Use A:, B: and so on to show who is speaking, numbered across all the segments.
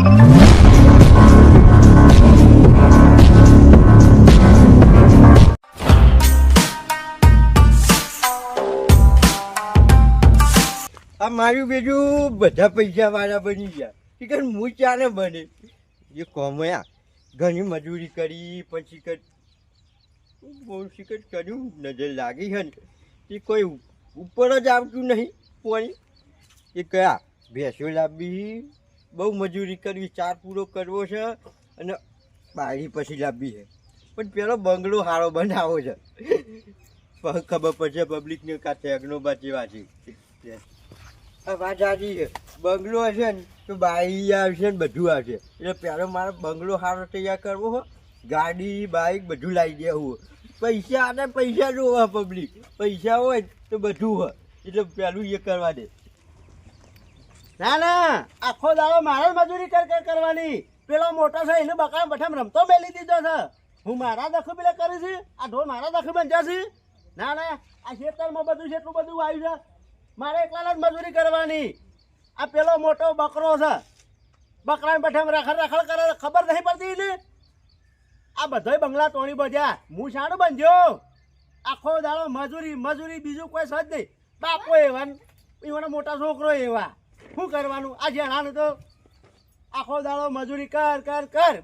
A: આ મારું બેટું બધા પૈસા વાળા બની ગયા કે હું ચાલે બને એ કોમયા ઘણી મજૂરી કરી પણ બહુ શિકત કર્યું નજર લાગી છે ને એ કોઈ ઉપર જ આવતું નહીં પાણી એ કયા ભેંસો લાવવી બહુ મજૂરી કરવી ચાર પૂરો કરવો છે અને બારી પછી લાવવી છે પણ પેલો બંગલો સારો બનાવો છે ખબર પડશે પબ્લિકને કાં ટેગનો બચેવા છે વાત સાચી છે બંગલો હશે ને તો બાઈ આવશે ને બધું આવશે એટલે પહેલો મારે બંગલો સારો તૈયાર કરવો હોય ગાડી બાઇક બધું લાવી દેવું પૈસા અને પૈસા જોવા પબ્લિક પૈસા હોય તો બધું હોય એટલે પહેલું એ કરવા દે.
B: ના ના આખો દાડો મારે જ મજૂરી કરવાની. પેલો મોટો છે એને બકામ બઠામ રમતો મેલી દીધો છે. હું મારા દખું પેલા કરીશ આ ઢોર મારા દખું બનજાશે. ના ના આ ખેતરમાં બધું છે એટલું બધું આવ્યું છે મારે એકલા જ મજૂરી કરવાની. આ પેલો મોટો બકરો છે બકરા બઠામ રખડ કરે ખબર નહીં પડતી ને. આ બધોય બંગલા તોડી બધ્યા હું શાણું બનજો. આખો દાડો મજૂરી બીજું કોઈ સજ નહીં. બાપો એવા મોટા છોકરો એવા શું કરવાનું. આ જણાનું તો આખો દાડો મજૂરી કર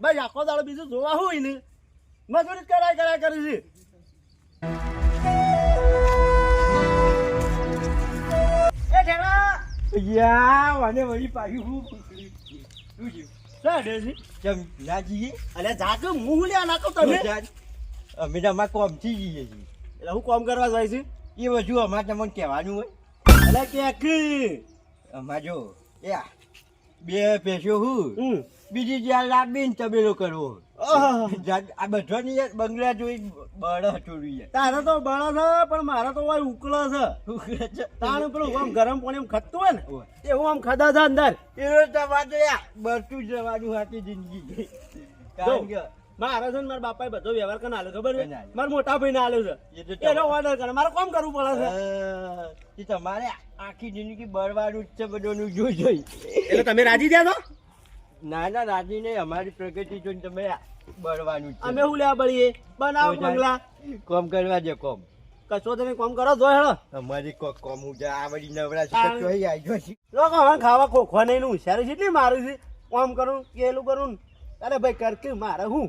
B: બસ આખો દાડો બીજું જોવા હોય ને મજૂરી કરાય કરી છે.
A: મને વળી પાછું અમે તો અમારે કોમથી જઈએ છીએ
B: એટલે હું કોમ કરવા જાય છે
A: એ બધું અમારે તમને કહેવાનું હોય
B: એટલે કે
A: અમારે જો એ બે પૈસો હું બીજી જ્યાં લાવીને તબેલો કરવો આ બધો ની બંગલા જોઈ બળ હતું
B: તારે તો બળ છે પણ મારે તો હોય ઉકળો છે તારું પેલું આમ ગરમ પાણી ખતતું હોય ને એવું આમ ખદા છે અંદર
A: એનો તમારે બરતું જવાનું હતી જિંદગી. કારણ કે
B: મારે છે ને મારા બાપાએ બધો વ્યવહાર કરીને આલ્યો ખબર છે મારા મોટા ભાઈને આલ્યો છે એનો ઓર્ડર કરે મારે કોમ કરવું પડે
A: છે તમારે આખી જિંદગી બળવાનું જ છે બધું જોઈ
B: એટલે તમે રાજી થયા છો.
A: ના રાજી નહીં અમારી પ્રગતિ જોઈને તમે બળવાનું છે.
B: અમે શું લેવા બળીએ બનાવો બંગલા
A: કોમ કરવા દે કોમ
B: કશો તમે કોમ કરો જો હેડો
A: અમારી કોમ આ બધી નવરાશી
B: લોકો હવે ખાવા ખોખવા નહીં હોશિયાર છે એટલી મારું છે કોમ કરું કેલું કરું અરે ભાઈ કર કે મારે હું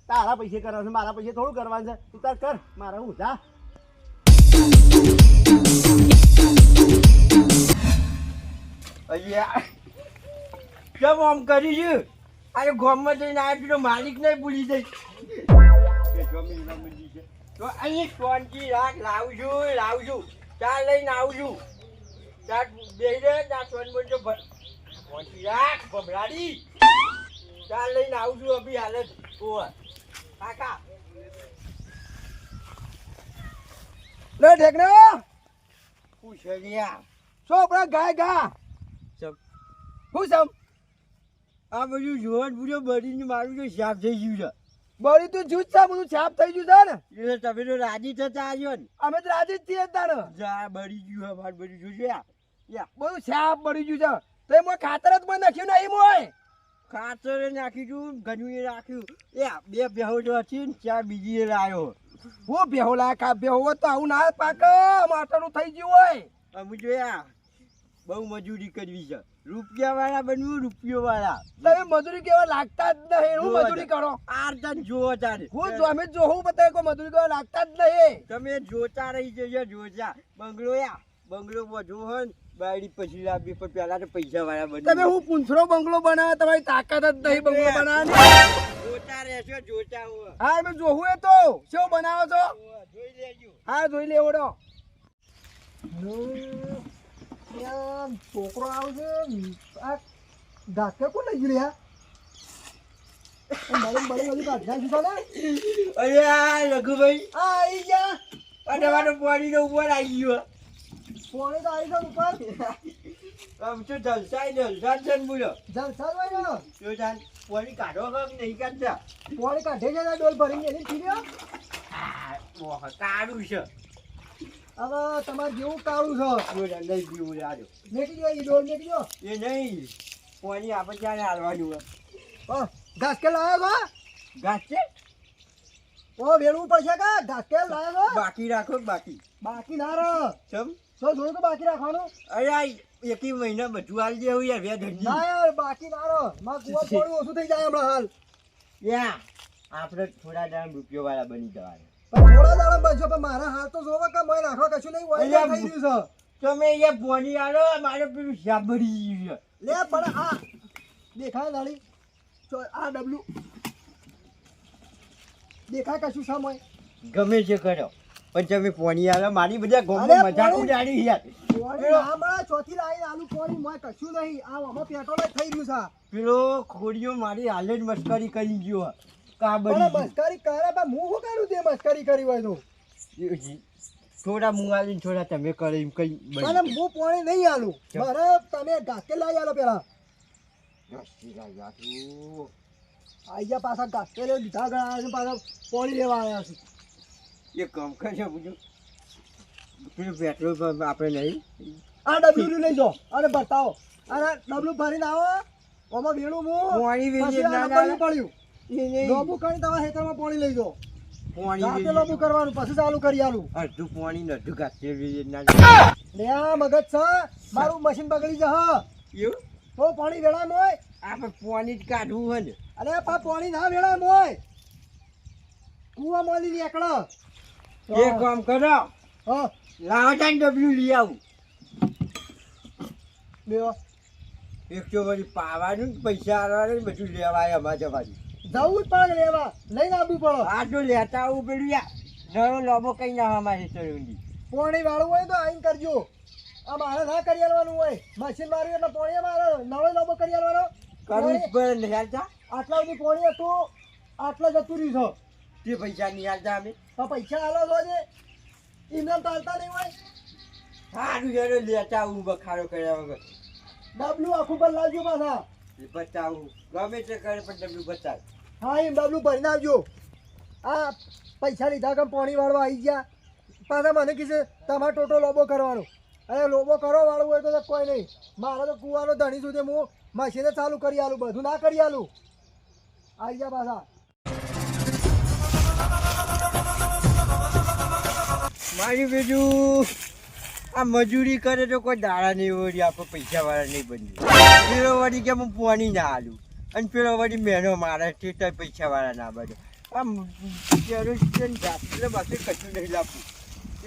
B: તારા પૈસે કરવા છે મારા પૈસે થોડું કરવાનું છે તું તાર કર મારે હું જા.
A: કેમ આમ કરી છે અરે ગામમાં જઈને આવ્યો તો માલિક નહીં ભૂલી જઈ તો અહીં શાંતિ રાખ લાવજો ચા લઈને આવજો ચા બે ચા સોન બોલજો શાંતિ રાખ ભમરાડી ચા લઈને આવજો અભી હાલત કાકા
C: લે ઢેકને
A: પૂછ્યા
C: શું આપણા ગા હું સમ
A: આ બધું જોવાનું પૂરો બળીને મારું તો સાફ થઈ ગયું છે.
C: બળી તું જૂજ છે બધું છાપ થઈ ગયું છે ને
A: તમે તો રાજી થતા આવ્યો ને
C: અમે તો રાજી જ છીએ તારે
A: જા બળી ગયું અમારે બધું જોજો
C: બધું છાપ બળી ગયું છે તો એમાં ખાતર જ પણ નાખ્યું નહીં મોય
A: ખાતર નાખ્યું ઘણું એ રાખ્યું બે બેહો તો હતી ને ચાર બીજી એ લાવ્યો
C: હું બેહો લાખ બેહો તો આવું ના પાક માટનું થઈ ગયું હોય
A: અમે જોયા બહુ મજૂરી કરવી છે રૂપિયા વાળા બનવું રૂપિયો વાળા
C: તમે મજૂરી કેવા લાગતા જ નહીં હું મજૂરી કરો
A: આ તને જોવો તારે
C: હું અમે જોવું બતાવે કોઈ મજૂરી કરવા લાગતા જ નહીં
A: તમે જોતા રહી જજો જોજા બંગલો વધુ હોય ને બાયડી પછી લાવી પણ પેલા તો પૈસા વાળા બને
C: તમે હું પૂંછડો બંગલો બનાવે તમારી તાકાત જ નહીં બંગલો બનાવવાની
A: જોતા રહેશો જોતા હોય
C: હા અમે જોવું એ તો શું બનાવો છો
A: જોઈ લેજો
C: હા જોઈ લેવડો છોકરો આવશે આ ધાકે કોણ લઈ ગયું
A: રઘુભાઈ
C: આવી ગયા
A: તમારો પાણી નો ઉપર આવી ગયો
C: પોણે તો આવી ગયો ઉપર
A: આમ તો જલસા છે બોલો
C: જલસા હોય ને
A: જો જાન પાણી કાઢો કે નહીં કાઢતા
C: પોણે કાઢે છે ડોલ ભરીને એની પી ગયો
A: કાઢું છે
C: હવે તમારે જેવું કાળું છે
A: જો જાન નહીં પીવું આજો
C: મેકી દો એ ડોલ મેકી દો
A: એ નહીં પોણી આપણે ક્યારે હાલવાનું હોય?
C: ઘાસ કે લાયો
A: ઘાસ છે
C: તો ઓ વેળવું પડશે કે ઘાસ કે લાયો તો
A: બાકી રાખો બાકી.
C: બાકી ના રહો
A: ચમ
C: તો જોયું તો બાકી રાખવાનું
A: અરે આ એકી મહિના બધું હાલ જેવું યાર બે ધંધી.
C: ના યાર બાકી ના રહો માં કુવા પાણી ઓછું થઈ જાય હમણાં હાલ
A: યા આપણે થોડા દામ રૂપિયો વાળા બની જવાના.
C: પણ થોડા દાડા બનશો પણ મારા હાલ તો જોવો કે મોય નાખવા કશું નહીં હોય
A: અલ્યા,
C: થઈ રહ્યું
A: તમે અહીંયા પોણી આલો મારે પેલું સાંભળી ગયું.
C: છે લે પણ આ દેખાય દાડી આ ડબલું દેખાય કશું છે મોય
A: ગમે છે કરો પણ તમે પોણી આલો મારી બધા
C: અરે,
A: ગોમમાં મજાક
C: પોણી-
A: ઉડાડી યાર.
C: પાણી ના મળે ચોથી લાઈન આલુ પાણી મોય કશું નહીં આ આમાં પેટ્રોલ જ થઈ રહ્યું છે
A: પેલો ખોડીઓ મારી હાલે જ મસ્કરી કરી ગયો કા
C: પણ
A: બની
C: મસ્કરી કરે પણ હું શું કરું તે મસ્કરી કરી હોય તો
A: ગયું. થોડા મુંગાલી થોડા તમે કરે એમ કઈ બની.
C: અને હું પાણી નહીં આલું
A: ચમ.
C: મારે તમે ઘાસકે લાવી આલો પેલા આઈ ગયા પાછા ઘાસકે લઈ લીધા ગયા છે પાછા પાણી લેવા આવ્યા છે
A: એ કામ કરશે બીજું પેલું પેટ્રોલ પંપ આપણે નહીં.
C: આ ડબલું લઈ જાઓ અને બતાવો અને ડબલું ભરીને આવો આમાં વેણું હું
A: પાણી વેચે
C: પછી આ
A: ના
C: નંબરનું
A: ના.
C: પડ્યું
A: એ નહીં.
C: લોબુ કરીને તમારા ખેતરમાં પાણી લઈ જાઓ
A: પાણી
C: રાતે
A: વેચે.
C: લોબુ કરવાનું પછી ચાલુ કરી આલું
A: અડધું પાણી ને અડધું ઘાસે વેચે ના.
C: લે આ મગજ છે મારું મશીન બગડી જશે
A: એવું
C: તો પાણી વેળાય મોય
A: આપણે પાણી જ કાઢવું હોય ને.
C: અરે પા પાણી ના વેળાય મોય કુવા મોલી નીકળો
A: એક કામ કરો
C: હા
A: લાવો ત્યાં ડબલ્યુ લઈ આવું.
C: લ્યો
A: એક તો વળી પાવાનું ને પૈસા આવવાનું ને બધું લેવાય અમારે જવાનું.
C: જવું જ પડે લેવા લઈને આવવું પડે
A: આ તો લેતા આવું પેલું યાર નવો લોબો કઈ ના અમારે ચડુંડી.
C: પાણી વાળું હોય તો આઈને કરજો આ મારે ના કરી આલવાનું હોય મશીન માર્યું એટલે પાણી મારે નવો લોબો કરી આલવાનો
A: કરવું જ પડે ને યાર.
C: આટલા સુધી પાણી હતું આટલા જતું રહ્યું
A: તે પૈસા નહીં હાલતા અમે.
C: છે તો પૈસા આલો છો જે એમને ચાલતા નહીં હોય
A: સારું યાર લેતા આવું બખાડો કર્યા વગર.
C: ડબલું આખું પર લાવજો પાછા
A: બચાવું ગમે તે કરે પણ ડબલું બચાવ.
C: હા એમ ડબલું ભરીને આવજો આ પૈસા લીધા કેમ પાણી વાળવા આવી ગયા પાછા મને કીધે તમારે ટોટો લોબો કરવાનો અરે લોબો કરો વાળું હોય તો કોઈ નહીં મારે તો કુવાનો ધણી સુધી હું મશીને ચાલુ કરી આલું બધું ના કરી આલું આવી ગયા પાછા
A: મારી બીજું આ મજૂરી કરે તો કોઈ દાડા નહીં વળી આપણે પૈસા વાળા નહીં બની. પેલો વળી કે હું પોણી ના હાલું અને પેલો વળી મહેનો મારે તે તો પૈસા વાળા ના બને. આમ કેરોસીન જાતે પાસે કશું નહીં લાવવું.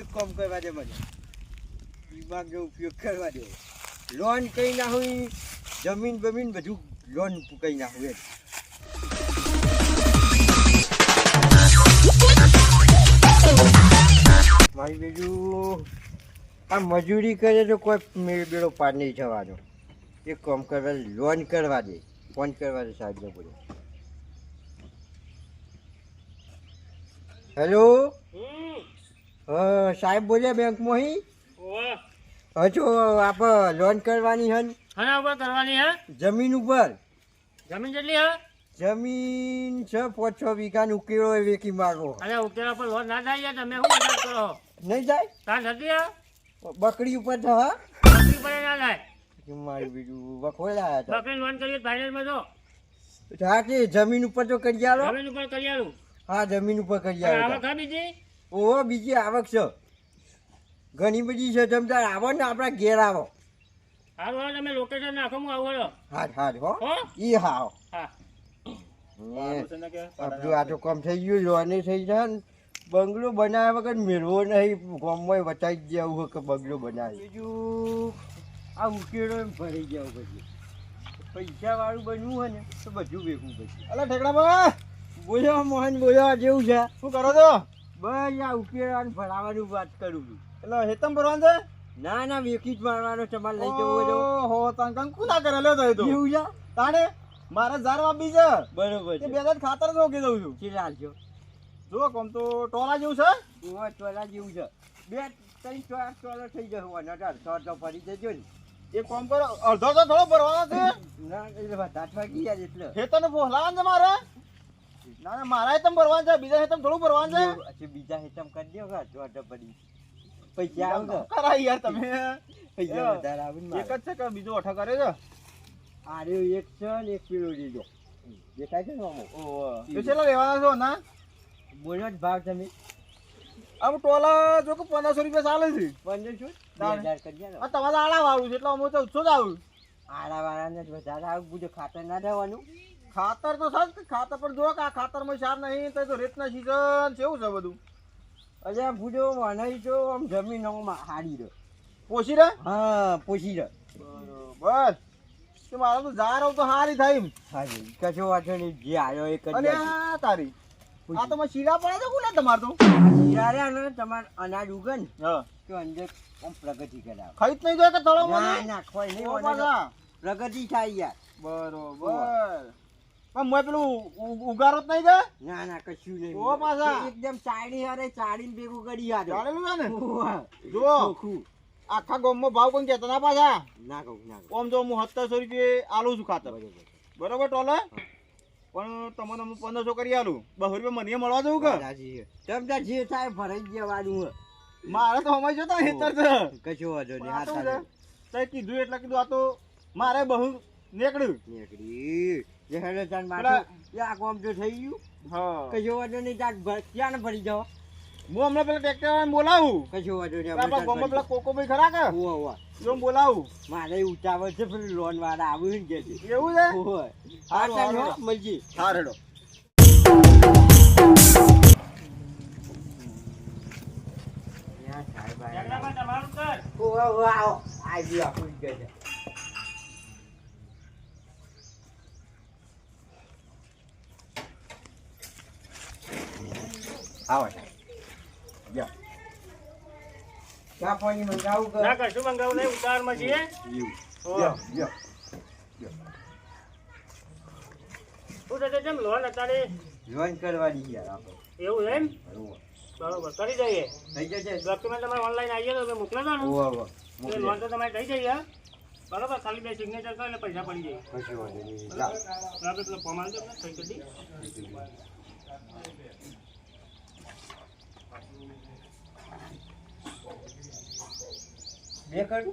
A: એક કામ કરવા દે મને દિમાગનો ઉપયોગ કરવા દે. લોન કઈ ના હોય જમીન બમીન બધું લોન કઈ ના હોય. મારી બીજું આ મજૂરી કરે તો કોઈ મેળ બેડો પાર નહીં થવાનો. એક કામ કરવા દે લોન કરવા દે ફોન કરવા દે સાહેબ ને બોલે. હેલો હા સાહેબ બોલ્યા બેંકમાં હજુ આપણે લોન કરવાની હન
D: ખાના ઉપર કરવાની હે
A: જમીન ઉપર.
D: જમીન કેટલી હે
A: જમીન છ 5-6 વીઘાનો ઉકેળો એ વેકી માગો.
D: અરે ઉકેલા પર લોન ના થાય યાર, તમે શું મદદ કરો
A: નહીં જાય
D: તાર થતી હે
A: બકરી ઉપર તો હા
D: બકરી પર ના થાય
A: મારું બીજું વખોળ્યા હતા.
D: બકરી લોન કરીએ ફાઇનલમાં તો
A: હા તે જમીન ઉપર તો કરી આલો.
D: જમીન ઉપર કરી આલું
A: હા જમીન ઉપર કરી
D: પણ
A: આલો.
D: આવક હા બીજી
A: ઓહો બીજી આવક છે ઘણી બધી છે. તમે તાર આવો ને આપણા ઘેર આવો.
D: સારું હા તમે લોકેશન નાખો હું આવું હો
A: હાર હાર હો
D: હો
A: ઈ હાવ.
D: હા
A: આપણું આ તો કામ થઈ ગયું લોને થઈ જાય ને બંગલો બનાવ્યા વગર મેળવો નહીં ગામમાં વટાઈ જવું હોય કે બંગલો બનાવે. બીજું આ ઉકેળો એમ ભરી જાવ પછી પૈસા વાળું બનવું હોય ને તો બધું વેચવું પછી.
C: અલા ઠેકડા
A: બોલો મોહન બોલો જેવું છે
C: શું કરો છો
A: બસ આ ઉકેળવાનું ભરાવાનું વાત કરું છું.
C: એટલે હેતમ ભરવાનું છે
A: ના ના વેકી જ મારવાનો તમારે લઈ જવું હોય તો.
C: ઓહો તને કંકુ ના કરેલો તો એ તો
A: જેવું છે
C: તાણે મારે ઝાર વાપી છે
A: બરોબર
C: એ
A: છે.
C: બે હજાર ખાતર જોકી દઉં છું
A: ચી લાલજો
C: જો કોમ તો ટોલા જેવું છે
A: એવા ટોલા જેવું છે. 2-3 ટોલા થઈ જશે તો ફરી જજો ને.
C: એ કોમ કરો અડધો તો થોડો ભરવાનો છે
A: ના એટલે વધારે વાગી જાય એટલે
C: હેતમ ભોલાવાનું છે મારે ના ના મારા હેતમ ભરવાનું છે બીજા હેતમ થોડું ભરવાનું છે
A: પછી બીજા હેતમ કરી દો તો પડી પૈસા આવે
C: કરાય યાર તમે
A: પૈસા વધારે આવે ને
C: એક
A: મારે.
C: જ છે કે બીજું અઠા કરે છે
A: આર્યો એક છે ને એક પેલો લીધો દેખાય છે ને આમાં
B: કેટલા લેવાના છો ના
A: બોલો જ ભાવ તમે
B: આમ ટોલા જો કે 1500 રૂપિયા ચાલે છે
A: 1500
B: તાણે.
A: 2000 કરી દે
B: આ તમારે આડા વાળું છે એટલે અમે 1400 જ આવું
A: આડા વાળાને જ વધારે આવું બધું ખાતર ના દેવાનું
B: ખાતર તો સર ખાતર પણ જો કે આ ખાતરમાં સાર નહીં તો રેતના સીઝન કેવું છે બધું
A: અલ્યા ભૂજો મને તો આમ જમીન હારી રહ્યો
B: પોસી રે
A: હા પોસી રહ્યો
B: બરોબર કે મારે તો જા રહું તો હારી થાય એમ
A: હાજી કશો વાંધો નહીં જે આવ્યો એ કરી
B: અને
A: દેજો.
B: આ તારી આ તો મને શીરા પડે તો કોને તમાર તો
A: હીરારે અને તમાર અનાજ ઉગે ને
B: હા
A: તો અંદર આમ પ્રગતિ કરાવે
B: ખરીદ નહીં જોઈએ કે તળો
A: ના
B: મને
A: ના કોઈ નહીં
B: ઓ
A: મને તો
B: પાછા.
A: પ્રગતિ થાય યાર
B: બરોબર પણ મેં પેલું ઉગારો જ નહીં કે
A: ના ના કશું નહીં
B: ઓ પાછા.
A: એકદમ ચાડી હારે ચાડીને ભેગું કરી આવ્યો
B: ચાલેલું છે ને
A: ઓવા.
B: જો
A: ચોખ્ખું.
B: આખા ગામમાં ભાવ કોણ કહેતા ના પાછા
A: ના કહું ના કહું
B: ઓમ તો હું 1700 રૂપિયા આલું છું ખાતર
A: બરોબર
B: બરોબર ટોલે પણ તમને હું 1500 કરી આલું 200 રૂપિયા મને મળવા જવું કે
A: રાજી છે. તમ તાર જે થાય ભરાઈ જવાનું હે.
B: મારે તો અમારી જોતા હેતર છે
A: કશો વાંધો નહીં
B: આ
A: હાથ
B: શું
A: હાથ
B: છે તે કીધું એટલે કીધું આ તો મારે બહુ નીકળ્યું
A: નીકળી જે હેડે તાર
B: પેલા-
A: માથું યા કોમ તો થઈ ગયું
B: હા
A: કશો વાંધો નહીં તાર ક્યાં ને ભરી જાઓ
B: હું હમણાં પેલા ટ્રેક્ટર વાળાને બોલાવું
A: કશો વાંધો નહીં
B: આપણા
A: આપણે
B: ગામમાં પેલા
A: તાર
B: કોકોભાઈ ખરા કે
A: ભરી- ઓવા, ઓવા.
B: જો હું બોલાવું
A: મારે ઉતાવળ છે પેલું લોન વાળા આવ્યું ને કે છે
B: એવું છે
A: ઓવા.
B: હારું,
A: આ ચાલ હો,
B: હારું.
A: મળજી
B: હા રેડો
A: ત્યાં સાહેબ આયા.
D: જગડામાં તમારું કર
A: ઓવા, ઓવા, આવો. આ ગયો આપણું જ ગજે. આવો સાહેબ. જાઓ. ચા પાણી મંગાવું કે?
D: ના કશું મંગાવું નહીં ઉતાવળમાં છીએ
A: એવું.
D: હો.
A: જાઓ, જાઓ.
D: શું થશે કેમ લોન અત્યારે
A: જોઈન કરવાની યાર આપણે.
D: એવું છે એમ
A: ઓવા.
D: બરોબર કરી દઈએ
A: થઈ જશે?
D: ડોક્યુમેન્ટ તમારે ઓનલાઈન આવી જાય તો મોકલો દો ને
A: ઓવા, ઓવા.
D: એ
A: મોકલી
D: લોન તો તમારે થઈ જઈએ હા? બરોબર ખાલી 2 સિગ્નેચર કરો એટલે પૈસા પડી જાય
A: કશો વાંધો નહીં. જાઓ.
D: તો આપણે પેલો ફોર્મ આવી દો સહી કરી દઈએ.
A: બે કરું?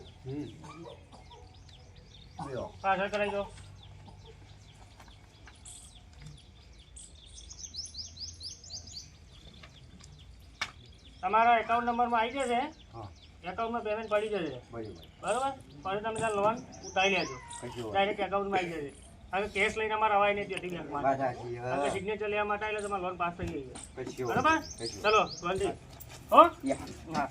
D: પાછળ કરાવી દો તમારા એકાઉન્ટ નંબરમાં આવી જશે
A: હા.
D: એકાઉન્ટમાં પેમેન્ટ પડી જશે
A: બરાબર.
D: બરોબર પછી તમે ત્યાં લોન ઉતારી લેજો
A: કશો વાંધો
D: ડાયરેક્ટ એકાઉન્ટમાં આવી જશે હવે કેશ લઈને અમારે અવાય નહીં ત્યાંથી બેંકમાં
A: વાત સાચી.
D: તમે સિગ્નેચર લેવા માટે એટલે તમારે લોન પાસ થઈ ગઈ છે
A: કશો
D: બરોબર
A: વાંધો નહીં.
D: ચલો લોનથી હો
A: યા.
D: હા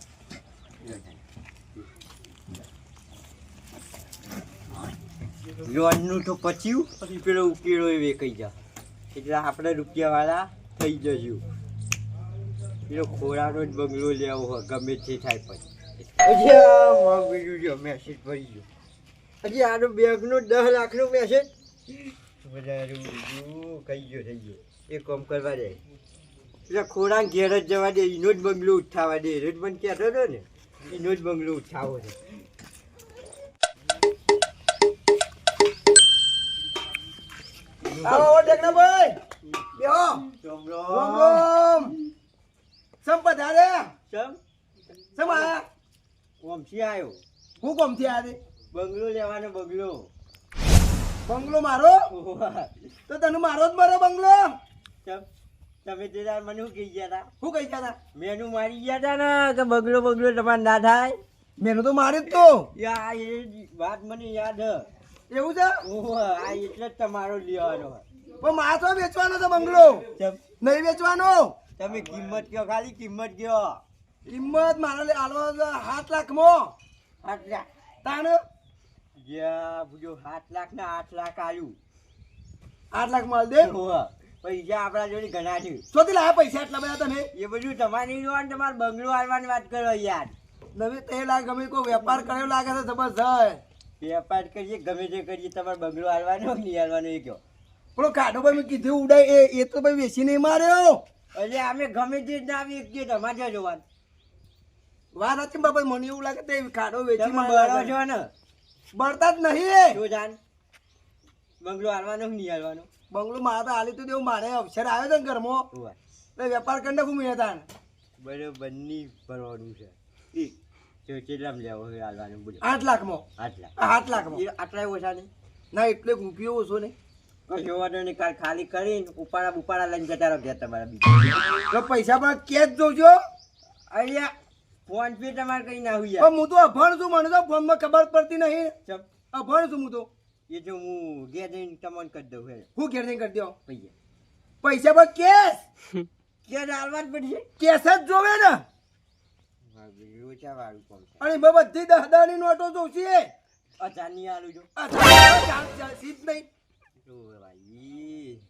A: લોનનું તો પચ્યું પછી પેલો ઉકેલો એ વેકાઈ જા એટલે આપણે રૂપિયાવાળા થઈ જશું પેલો ખોરાનો જ બંગલો લેવો હોય ગમે તે થાય પછી હજી આ મોંઘું જો મેસેજ પડી ગયો હજી આનો બેંકનો 10 લાખનો મેસેજ બધા કહી ગયો થઈ ગયો એ કામ કરવા દે પેલા ખોરાક ઘેર જ જવા દે એનો જ બંગલો ઉઠાવવા દે રોજ મને કહેતો હતો ને એનો જ બંગલો ઉઠાવો છે
B: આવો ટેકનાભાઈ બેહો
A: રામ
B: રામ રામ સમ પધારે
A: ચમ
B: સમ આયા
A: કોમથી આવ્યો
B: હું કોમથી આયા રે
A: બંગલો લેવાનો બંગલો
B: બંગલો મારો તો તને મારો જ મારો બંગલો
A: ચમ તમે તે દાડે મને શું કહી ગયા હતા
B: શું કહી ગયા તા
A: મેનુ મારી ગયા હતા ને કે બંગલો બંગલો તમારે ના થાય
B: મેનું તો મારી જ તો
A: યા એ વાત મને યાદ હ
B: એવું છે
A: ઓહ આ એટલે જ તમારો લેવાનો
B: પણ મારે તો વેચવાનો છે બંગલો
A: ચમ
B: નહીં વેચવાનો
A: તમે કિંમત કયો ખાલી કિંમત કયો
B: કિંમત મારે આલવા 7 લાખમાં
A: 8 લાખ
B: તાણ
A: જ્યાં પૂછો 7 લાખ ને 8 લાખ આવ્યું
B: 8 લાખમાં દે
A: ઓહ પૈસા આપણા જોડે ઘણા છે
B: શોધી લાયા પૈસા એટલા બધા તમે
A: એ બધું તમારી જોવાનું તમારે બંગલો આવવાની વાત કરો યાર
B: નવી 3 લાખ ગમે કોઈ વેપાર કર્યો લાગે છે જબરજસ્ત
A: વેપાર કરીએ ગમે તે કરીએ તમારે બંગલો આવવાનો નહીં આવવાનો એ કયો
B: પેલો કાઢો ભાઈ મેં કીધું ઉડાય એ તો ભાઈ વેચી નહીં માર્યો
A: એટલે અમે ગમે તે જ ના આવી શકીએ તમારે ત્યાં જોવાનું
B: વાત હતી બાપા મને એવું લાગે તે કાઢો વેચી
A: તમે બરો
B: માર્યો
A: છો ને
B: બળતા જ નહીં
A: જો જાન બંગલો હાલવાનો કે નહીં હાલવાનો
B: બંગલો મારા તો હાલી તો દેવું મારે અવસર આવ્યો છે ને ઘરમાં
A: હોવા
B: એટલે વેપાર કરી નાખું મેં તાણ
A: બરોબરની ભરવાનું છે એ કેટલામાં લેવો છે હાલવાનું બોલો
B: 8 લાખમાં
A: 8 લાખ
B: 8 લાખમાં
A: એ આટલા ઓછા નહીં
B: ના એટલે રૂપિયો ઓછો નહીં.
A: કશો વાંધો નહીં, કાલ ખાલી કરીને ઉપાડા લઈને જતા રહો ઘેર તમારા બીજા.
B: તો પૈસા પણ કેશ જોજો.
A: અહીંયા ફોન પે તમારે કઈ ના હોય
B: પણ હું તો અભણ છું, મને તો ફોનમાં ખબર પડતી નહીં.
A: ચમ
B: અભણ છું હું તો.
A: એ જો હું ઘેર જઈને તમને કરી દઉં હે
B: હું ઘેર નહીં કરી દો.
A: પૈસા
B: પૈસા પણ કેશ
A: ઘેર હાલવા જ પડશે.
B: કેશ જ જોવે ને.
A: રોચા વાળું કોમ છે.
B: અને એમાં બધી 10 ની નોટો જોશે.
A: અચાની આલું જો
B: ચાલશે જ નહીં.
A: જો ભાઈ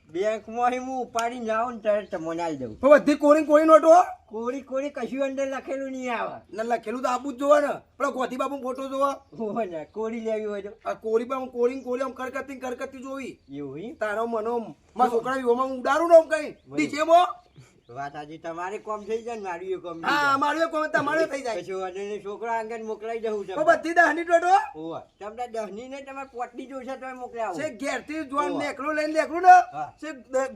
A: બેંકમાં હું ઉપાડીને જાઉં ને ત્યારે તમને આલી દઉં.
B: પણ બધી કોરી નોટો.
A: કોરી કશું અંદર લખેલું નહીં આવે.
B: ના લખેલું તો આપવું જ જોવે ને. પણ ગોધી બાપુ ફોટો જોવા.
A: હોય ને કોરી લેવી હોય તો
B: આ કોરી પર કોરી આમ કરકતી જોવી.
A: એવું હી?
B: તારો મનો મારા છોકરા વિહોમાં હું ઉડાડું ને આમ કઈ ડીજે માં.
A: વાત આજે તમારે કોમ થઈ જાય ને મારું એ કોમ થઈ
B: હા
A: જાય.
B: અમારું કોમ તમારે થઈ જાય.
A: કશું વાંધો નહીં, છોકરા આગળ મોકલાઈ દઉં
B: પણ બધી 10 ની નોટો
A: હોવા તમને 10 ની ને તમારે પોટલી જોઈશે તો મોકલાવો.
B: છે ઘેરથી જોન
A: ઓવા.
B: નેકલું લઈને લેકલું ને
A: હા.
B: છે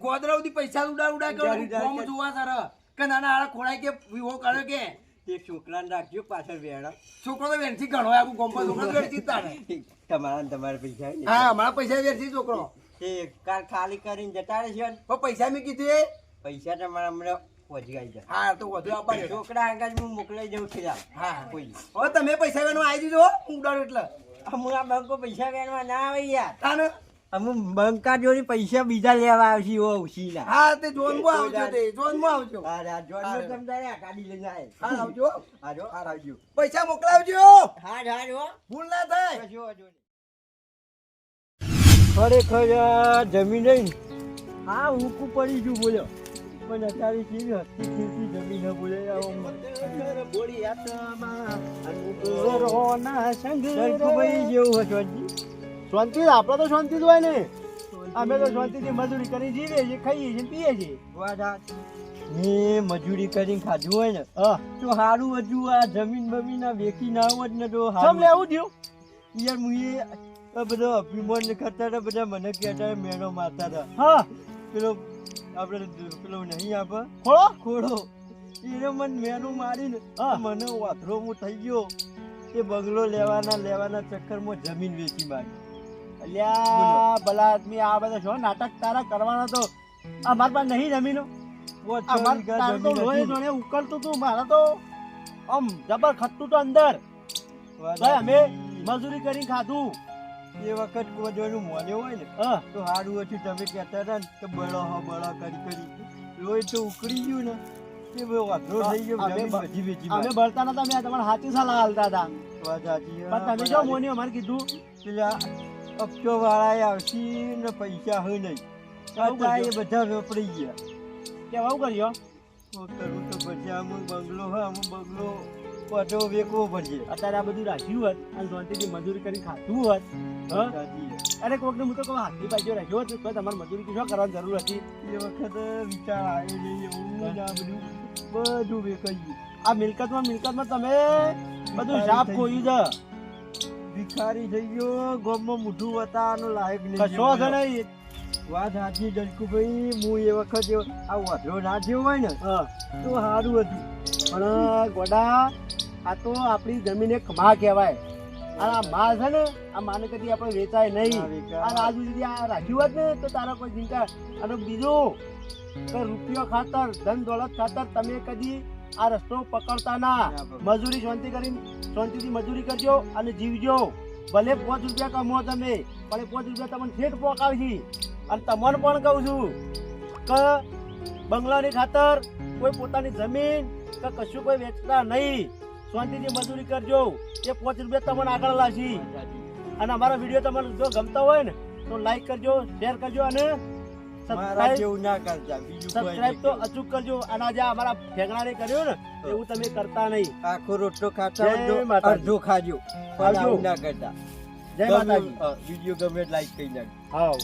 B: ગોદરા સુધી પૈસા ઉડા
A: ઉડાડ
B: કે ફોર્મ જોવા સારા કે નાના આળા ખોડાય કે વિવો કરે કે
A: એક છોકરાને રાખજો પાછળ વેણ.
B: છોકરો તો વેરથી ઘણો આખું ગોમ્પા છોકરો વેરથી જ તારે.
A: તમારા ને તમારા પૈસા હોય ને.
B: હા અમારા પૈસા વેરથી છોકરો.
A: એ કાલ ખાલી કરીને જતા રહેશે ને.
B: પણ પૈસા મેં કીધું
A: પૈસા તમારા હમણાં પહોંચી આવી જાય.
B: હા તો વધુ આપવા દે.
A: છોકરા આગળ હું મોકલાઈ દઉં છું યાર.
B: હા
A: કોઈ
B: હવે તમે પૈસા વેણવા આવી દીધો હું ઉડાડું એટલે
A: અમુક આ બંકો પૈસા વેણવા ના આવે યાર.
B: તાને
A: અમુક બંકા જોડી પૈસા બીજા લેવા આવશે એવો ઉછીના.
B: હા તે જોનમાં આવજો તે જોનમાં આવજો.
A: હા જોડનો સમજાય આ ગાડી લઈને આવે.
B: હા આવજો.
A: હાજો આવજો.
B: પૈસા મોકલાવજો.
A: હાજો
B: ભૂલ ના થાય.
A: કશો વાંધો નહીં. ખરેખર આ જમીન નહીં હા ઊંકું પડી ગયું બોલ્યો પણ અત્યારે કેવી હસતી ખીલતી જમીન હે બોલે ભાઈ જેવું હતું
B: શાંતિ આપડે તો શાંતિ જ હોય ને. અમે તો શાંતિથી મજૂરી કરી જીવીએ છીએ, ખાઈએ છીએ, પીએ છીએ.
A: મેં મજૂરી કરીને ખાધું હોય ને
B: હા
A: તો સારું હજુ આ જમીન બમીન આ વેચી ના હોત ને તો
B: સમ લેવું થયું.
A: યાર મુએ આ બધા અભિમાન ને કરતા હતા બધા મને કહેતા મેળો મારતા હતા.
B: હા
A: પેલો આપણે પેલો નહીં આપે
B: ખોળો
A: ખોડો એને મને મેનું મારીને
B: હા.
A: મને વાથરો હું થઈ ગયો એ બંગલો લેવાના ચક્કરમાં જમીન વેચી મારી.
B: અલ્યા ભલા આદમી આ બધા શું નાટક તારા કરવાના તો અમાર પાસે નહીં જમીનો. અમાર તારે તો લોહી જોડે ઉકળતું તું, મારા તો આમ જબર ખટતું તો અંદર. ભાઈ અમે મજૂરી કરીને ખાધું.
A: એ વખત કોજવાનું મોન્યો હોય ને
B: હા
A: તો સારું હતું તમે કહેતા હતા ને કે બળો કરી લોહી તો ઉકળી ગયું ને એ બધો વાથરો થઈ ગયો
B: અમે
A: જમીન બધી વેચી
B: અમે
A: મારી.
B: બળતા નતા, મેં તમારે સાચી સલાહ હાલતા હતા.
A: વાત સાચી.
B: પણ તમે જો મોની અમારે કીધું
A: પેલા અપચો વાળા આવશે ને પૈસા હોય નહીં અત્યારે એ બધા વપરાઈ ગયા.
B: કે આવું કર્યો.
A: તો કરું તો પછી અમુક બંગલો હોય અમુક બંગલો પાછો વેચવો પડશે.
B: અત્યારે આ બધું રાખ્યું હોત અને શાંતિથી મજૂરી કરીને ખાધું હોત. હા
A: સાચી.
B: અરે કોકને હું તો કહું હાથની બાજુ રાખ્યો હોત તો તમારે મજૂરી શું કરવાની જરૂર હતી.
A: એ વખત વિચાર આવે છે એવું જ આ બધું વેચાઈ ગયું.
B: આ મિલકતમાં તમે બધું સાફ ખોયું છે.
A: ભિખારી થઈ ગયો ગામમાં મોઢું વતાવાનું લાયક નહીં.
B: કશો છે નહીં.
A: વાત સાચી જલકુભાઈ હું એ વખત આ વાંધો ના થયો હોય ને
B: હા
A: તો સારું હતું.
B: પણ ગોડા આ તો આપણી જમીન એક માં કહેવાય. આ માં છે ને આ માને કદી આપણે વેચાય નહીં.
A: ના વેચાય.
B: આ આજુ સુધી આ રાખ્યું હોત ને તો તારા કોઈ ચિંતા. અને બીજું કે રૂપિયો ખાતર ધન દોલત ખાતર તમે કદી આ રસ્તો પકડતા ના. મજૂરી શાંતિથી મજૂરી કરજો અને જીવજો. ભલે 5 રૂપિયા કમો તમે પણ 5 રૂપિયા તમને ઠેઠ પોકાવશે. અને તમને પણ કહું છું કે બંગલાની ખાતર કોઈ પોતાની જમીન કે કશું કોઈ વેચતા નહીં. શાંતિથી મજૂરી કરજો. એ 5 રૂપિયા તમને આગળ લાવશે. અને અમારા વિડીયો તમને જો ગમતા હોય ને તો લાઈક કરજો, શેર કરજો અને
A: મારા જેવું ના કરતા બીજું કોઈ
B: સબસ્ક્રાઇબ તો
A: નહીં.
B: અચૂક કરજો. અને આજે અમારા ઠેકણાને કર્યો ને એવું તમે કરતા નહીં.
A: આખો રોટલો ખાતા
B: જય
A: હોય તો
B: માતાજી.
A: અડધો ખાજો પણ
B: આવજો.
A: આવું ના કરતા.
B: જય માતાજી.
A: વિડીયો ગમે લાઈક કરી નાખજો.
B: હા